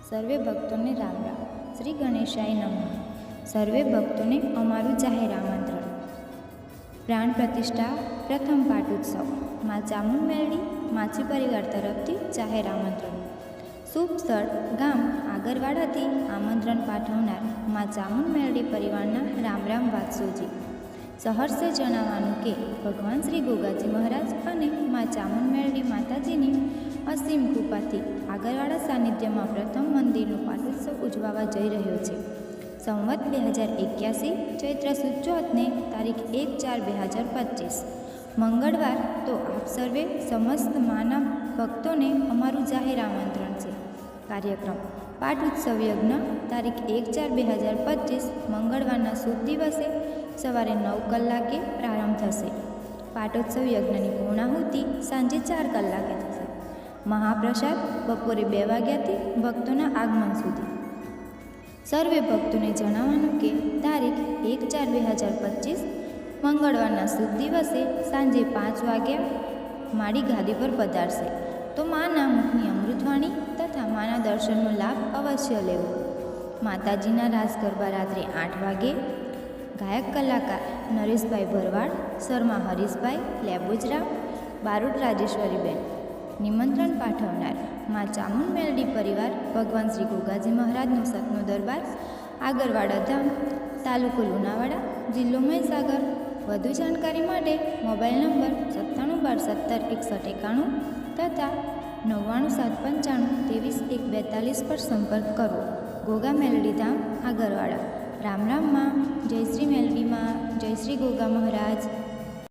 સર્વે ભક્તોને રામ રામ. શ્રી ગણેશાય નમઃ. સર્વે ભક્તોને અમારું જાહેર આમંત્રણ. પ્રાણ પ્રતિષ્ઠા પ્રથમ પાટોત્સવ માં ચામુંડ મેલડી માછી પરિવાર તરફથી જાહેર આમંત્રણ. શુભ સ્થળ ગામ આગરવાડાથી આમંત્રણ પાઠવનાર માં ચામુંડ મેલડી પરિવારના રામ રામ વાત્સોજી. સહર્ષે જણાવવાનું કે ભગવાન શ્રી ગોગાજી મહારાજ અને માં ચામુંડ મેલડી માતાજીની અસીમ કૃપાથી આગરવાડા સાનિધ્યમાં પ્રથમ મંદિરનો પાટોત્સવ ઉજવાવા જઈ રહ્યો છે. સંવત 2081 ચૈત્ર સુદ ચોથને તારીખ 1/4/2025 મંગળવાર. તો આપ સર્વે સમસ્ત માના ભક્તોને અમારું જાહેર આમંત્રણ છે. કાર્યક્રમ પાટોત્સવ યજ્ઞ તારીખ 1/4/2025 મંગળવારના શુભ દિવસે સવારે 9 કલાકે પ્રારંભ થશે. પાટોત્સવ યજ્ઞની પૂર્ણાહુતિ સાંજે 4 કલાકે થશે. મહાપ્રસાદ બપોરે 2 વાગ્યાથી ભક્તોના આગમન સુધી. સર્વે ભક્તોને જણાવવાનું કે તારીખ 1/4/2025 મંગળવારના શુભ દિવસે સાંજે 5 વાગ્યા માડી ગાદી પર પધારશે. તો માના મુખની અમૃતવાણી તથા માના દર્શનનો લાભ અવશ્ય લેવો. માતાજીના રાસ ગરબા રાત્રે 8 વાગે. ગાયક કલાકાર નરેશભાઈ ભરવાડ, શર્મા હરીશભાઈ, લેબોજરા, બારોટ રાજેશ્વરીબેન. નિમંત્રણ પાઠવનાર માં ચામુંડ મેલડી પરિવાર, ભગવાન શ્રી ગોગાજી મહારાજનો સતનો દરબાર, આગરવાડા ધામ, તાલુકો લુણાવાડા, જિલ્લો મહીસાગર. વધુ જાણકારી માટે મોબાઈલ નંબર 9712176191 તથા 9975523142 પર સંપર્ક કરો. ગોગા મેલડી ધામ, આગરવાડા. રામ રામ માં. જય શ્રી મેલડી માં. જય શ્રી ગોગા મહારાજ.